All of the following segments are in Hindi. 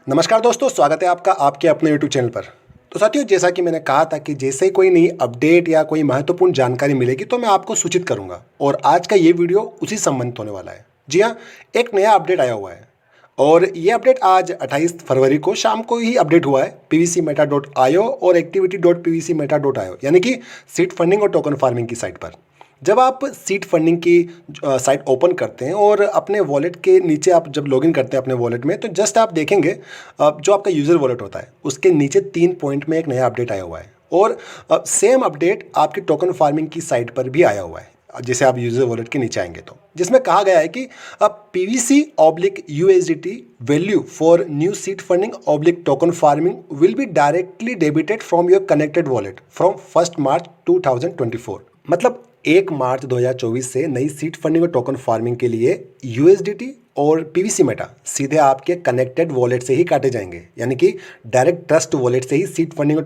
नमस्कार दोस्तों, स्वागत है आपका आपके अपने यूट्यूब चैनल पर। तो साथियों, जैसा कि मैंने कहा था कि जैसे ही कोई नई अपडेट या कोई महत्वपूर्ण जानकारी मिलेगी तो मैं आपको सूचित करूंगा, और आज का ये वीडियो उसी संबंधित होने वाला है। जी हाँ, एक नया अपडेट आया हुआ है और ये अपडेट आज 28 फरवरी को शाम को ही अपडेट हुआ है pvcmeta.io और activity.pvcmeta.io यानी कि सीड फंडिंग और टोकन फार्मिंग की साइट पर। जब आप सीड फंडिंग की साइट ओपन करते हैं और अपने वॉलेट के नीचे आप जब लॉगिन करते हैं अपने वॉलेट में, तो जस्ट आप देखेंगे जो आपका यूज़र वॉलेट होता है उसके नीचे 3 पॉइंट में एक नया अपडेट आया हुआ है, और सेम अपडेट आपकी टोकन फार्मिंग की साइट पर भी आया हुआ है जैसे आप यूज़र वॉलेट के नीचे आएंगे तो, जिसमें कहा गया है कि PVC oblique USDT value for new seed funding oblique token farming will be directly debited from your connected wallet from 1 मार्च 2024। मतलब 1 मार्च 2024 से नई सीड फंडिंग और टोकन फार्मिंग के लिए यूएसडीटी और पीवीसी मेटा सीधे आपके कनेक्टेड वॉलेट से ही काटे जाएंगे, यानी कि डायरेक्ट ट्रस्ट वॉलेट से ही सीड फंडिंग और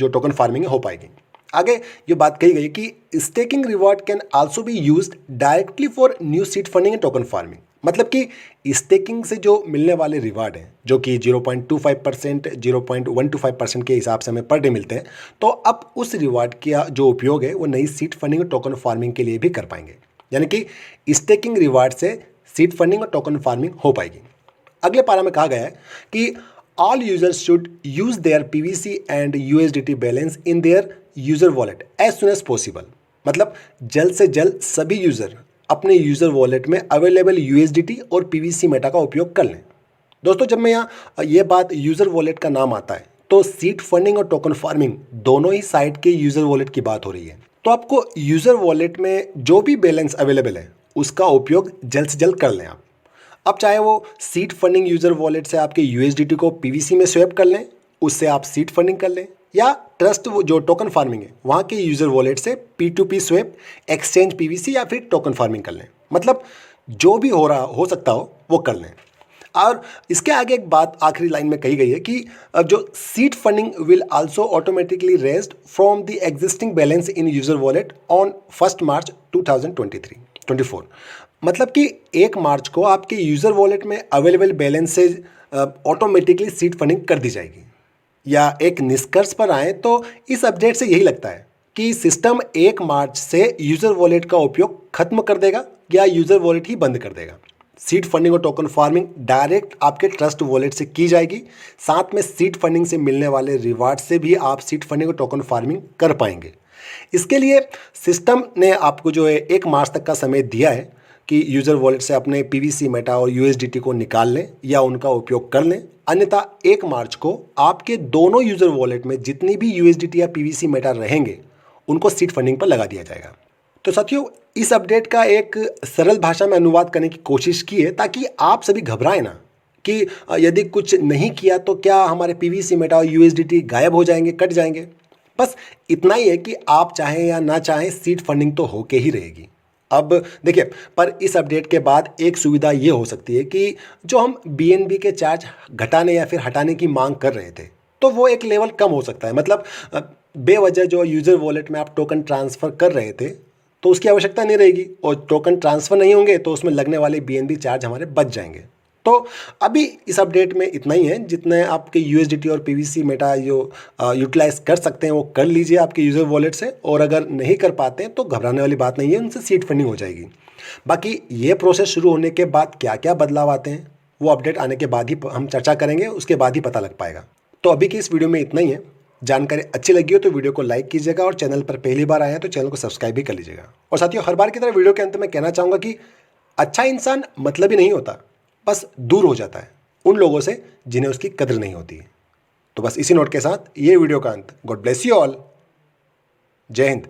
टोकन फार्मिंग हो पाएगी। आगे ये बात कही गई कि staking reward can also be used directly for new seed funding and token farming. मतलब कि स्टेकिंग से जो मिलने वाले रिवार्ड हैं, जो कि 0.25%, 0.125% के हिसाब से हमें पर डे मिलते हैं, तो अब उस रिवार्ड का जो उपयोग है वो नई सीड फंडिंग और टोकन फार्मिंग के लिए भी कर पाएंगे, यानी कि स्टेकिंग रिवार्ड से सीड फंडिंग और टोकन फार्मिंग हो पाएगी। अगले पारा में कहा गया है कि all users should use their PVC and USDT balance in their user wallet as soon as possible। मतलब जल्द से जल्द सभी यूज़र अपने यूज़र वॉलेट में अवेलेबल USDT और PVC मेटा का उपयोग कर लें। दोस्तों, जब मैं यहाँ ये बात यूज़र वॉलेट का नाम आता है तो सीड फंडिंग और टोकन फार्मिंग दोनों ही साइट के यूज़र वॉलेट की बात हो रही है। तो आपको यूज़र वॉलेट में जो भी बैलेंस अवेलेबल है उसका उपयोग जल्द से जल्द कर लें आप। अब चाहे वो सीड फंडिंग यूज़र वॉलेट से आपके यूएसडीटी को पीवीसी में स्वैप कर लें, उससे आप सीड फंडिंग कर लें, या ट्रस्ट जो टोकन फार्मिंग है वहाँ के यूज़र वॉलेट से P2P स्वैप, एक्सचेंज पीवीसी या फिर टोकन फार्मिंग कर लें। मतलब जो भी हो सकता हो वो कर लें। और इसके आगे एक बात आखिरी लाइन में कही गई है कि जो seed funding will also automatically raised from the existing balance in user wallet on 1 मार्च 2024। मतलब कि 1 मार्च को आपके यूज़र वॉलेट में अवेलेबल बैलेंस से ऑटोमेटिकली सीड फंडिंग कर दी जाएगी। या एक निष्कर्ष पर आए तो इस अपडेट से यही लगता है कि सिस्टम 1 मार्च से यूज़र वॉलेट का उपयोग खत्म कर देगा या यूज़र वॉलेट ही बंद कर देगा। सीड फंडिंग और टोकन फार्मिंग डायरेक्ट आपके ट्रस्ट वॉलेट से की जाएगी। साथ में सीड फंडिंग से मिलने वाले रिवार्ड से भी आप सीड फंडिंग और टोकन फार्मिंग कर पाएंगे। इसके लिए सिस्टम ने आपको जो है 1 मार्च तक का समय दिया है कि यूज़र वॉलेट से अपने पीवीसी मेटा और यूएसडीटी को निकाल लें या उनका उपयोग कर लें, अन्यथा 1 मार्च को आपके दोनों यूज़र वॉलेट में जितनी भी यूएसडीटी या पीवीसी मेटा रहेंगे उनको सीड फंडिंग पर लगा दिया जाएगा। तो साथियों, इस अपडेट का एक सरल भाषा में अनुवाद करने की कोशिश की है ताकि आप सभी घबराएं ना कि यदि कुछ नहीं किया तो क्या हमारे पीवीसी मेटा और यूएसडीटी गायब हो जाएंगे, कट जाएंगे। बस इतना ही है कि आप चाहें या ना चाहें सीड फंडिंग तो होके ही रहेगी। अब देखिए, पर इस अपडेट के बाद एक सुविधा ये हो सकती है कि जो हम बीएनबी के चार्ज घटाने या फिर हटाने की मांग कर रहे थे तो वो एक लेवल कम हो सकता है। मतलब बेवजह जो यूज़र वॉलेट में आप टोकन ट्रांसफ़र कर रहे थे तो उसकी आवश्यकता नहीं रहेगी, और टोकन ट्रांसफ़र नहीं होंगे तो उसमें लगने वाले बीएनबी चार्ज हमारे बच जाएंगे। तो अभी इस अपडेट में इतना ही है। जितने आपके यूएसडीटी और पीवीसी मेटा जो यूटिलाइज कर सकते हैं वो कर लीजिए आपके यूज़र वॉलेट से, और अगर नहीं कर पाते हैं तो घबराने वाली बात नहीं है, उनसे सीड फंडिंग हो जाएगी। बाकी ये प्रोसेस शुरू होने के बाद क्या क्या बदलाव आते हैं वो अपडेट आने के बाद ही हम चर्चा करेंगे, उसके बाद ही पता लग पाएगा। तो अभी की इस वीडियो में इतना ही है। जानकारी अच्छी लगी हो तो वीडियो को लाइक कीजिएगा, और चैनल पर पहली बार आए हैं तो चैनल को सब्सक्राइब भी कर लीजिएगा। और साथियों, हर बार की तरह वीडियो के अंत में कहना चाहूँगा कि अच्छा इंसान मतलब ही नहीं होता, बस दूर हो जाता है उन लोगों से जिन्हें उसकी कद्र नहीं होती है। तो बस इसी नोट के साथ ये वीडियो का अंत। God bless you all. जय हिंद।